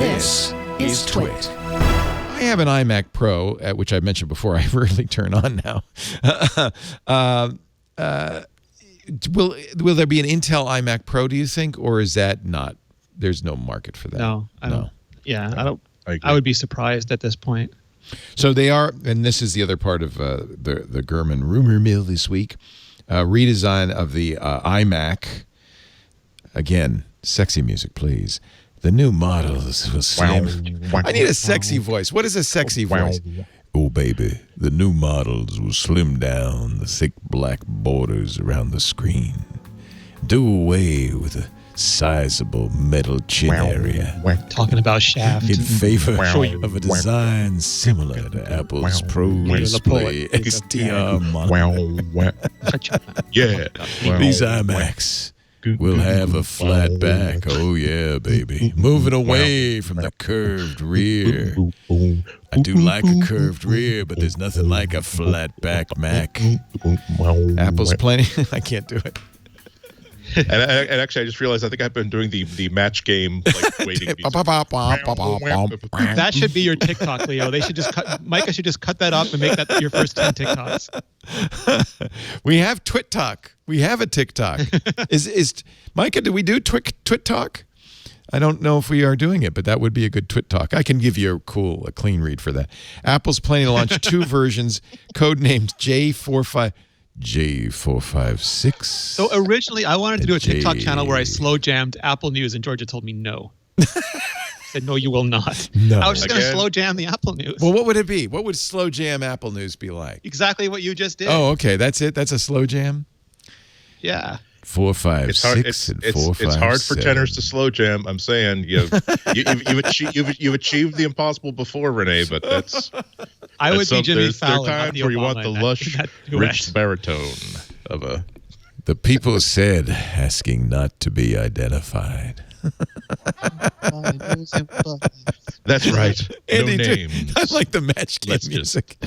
This is TWiT. I have an iMac Pro, which I mentioned before. I rarely turn on now. Will there be an Intel iMac Pro, do you think, or is that not? There's no market for that. No, I don't. Yeah, I don't. I would be surprised at this point. So they are, and this is the other part of the Gurman rumor mill this week. Redesign of the iMac. Again, sexy music, please. The new models will slim. I need a sexy voice. What is a sexy voice? Oh, baby, the new models will slim down the thick black borders around the screen. Do away with the sizable metal chin area. Talking about Shaft. In favor of a design similar to Apple's Pro Display XDR model. Yeah. These iMacs will have a flat back. Oh, yeah, baby. Moving away from the curved rear. I do like a curved rear, but there's nothing like a flat back Mac. Apple's planning. I can't do it. And actually, I just realized I think I've been doing the match game, like waiting. That should be your TikTok, Leo. They should just Micah should just cut that up and make that your first 10 TikToks. We have TWiT Talk. We have a TikTok. Is Micah? Do we do TWiT Talk? I don't know if we are doing it, but that would be a good TWiT Talk. I can give you a clean read for that. Apple's planning to launch 2 versions, codenamed J456. So originally, I wanted to do a TikTok channel where I slow jammed Apple News, and Georgia told me no. Said, no, you will not. No. I was just going to slow jam the Apple News. Well, what would it be? What would slow jam Apple News be like? Exactly what you just did. Oh, okay. That's it? That's a slow jam? Yeah. 456 and 457. It's hard for tenors to slow jam. I'm saying you've achieved the impossible before, Renee. But that's I would be Jimmy Fallon. There are times where you want the lush, rich baritone of a. The people said, asking not to be identified. That's right. Andy, no names. I like the match game music.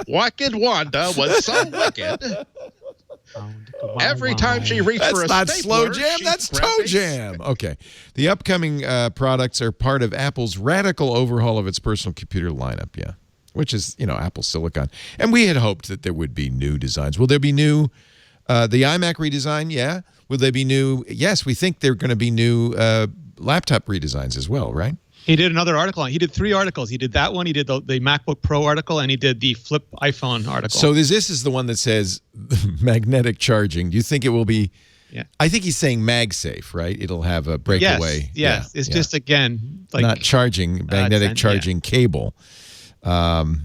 Wicked Wanda was so wicked. Every time she reached for a That's not stapler, slow jam, that's toe jam. Okay. The upcoming products are part of Apple's radical overhaul of its personal computer lineup, yeah, which is, Apple Silicon. And we had hoped that there would be new designs. Will there be new, the iMac redesign? Yeah. Will there be new? Yes, we think there are going to be new laptop redesigns as well, right? He did another article on. He did 3 articles. He did that one. He did the MacBook Pro article, and he did the Flip iPhone article. So this is the one that says magnetic charging. Do you think it will be? Yeah. I think he's saying MagSafe, right? It'll have a breakaway. Yes. It's just again like not charging, magnetic charging cable. That's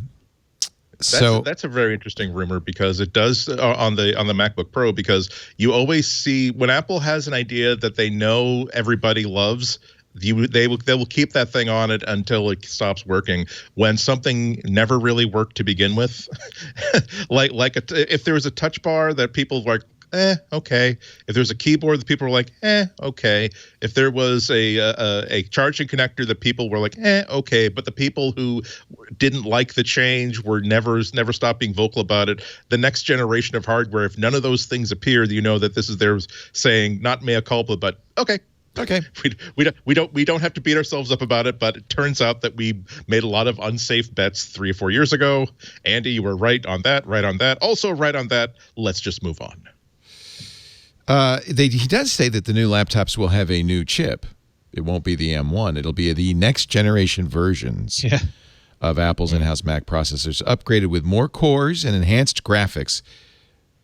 a very interesting rumor because it does on the MacBook Pro, because you always see when Apple has an idea that they know everybody loves. They will keep that thing on it until it stops working. When something never really worked to begin with, if there was a touch bar that people were like, okay. If there's a keyboard that people were like, okay. If there was a charging connector that people were like, okay. But the people who didn't like the change were never stopped being vocal about it. The next generation of hardware, if none of those things appear, you know that this is their saying, not mea culpa, but okay. Okay. We don't have to beat ourselves up about it, but it turns out that we made a lot of unsafe bets 3 or 4 years ago. Andy, you were right on that, also right on that. Let's just move on. He does say that the new laptops will have a new chip. It won't be the M1. It'll be the next generation versions of Apple's in-house Mac processors, upgraded with more cores and enhanced graphics.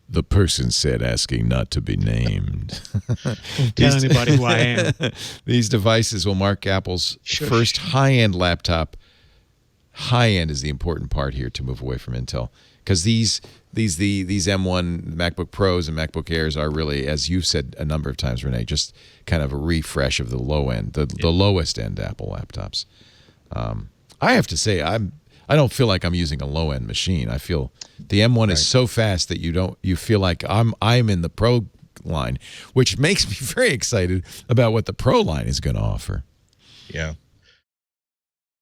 The person said, asking not to be named. Don't tell anybody who I am. These devices will mark Apple's first high-end laptop. High-end is the important part here to move away from Intel, because these M1 MacBook Pros and MacBook Airs are really, as you've said a number of times, Renee, just kind of a refresh of the low end, the lowest end Apple laptops. I have to say, I don't feel like I'm using a low end machine. I feel the M1 is so fast that you feel like I'm in the Pro line, which makes me very excited about what the Pro line is going to offer. Yeah.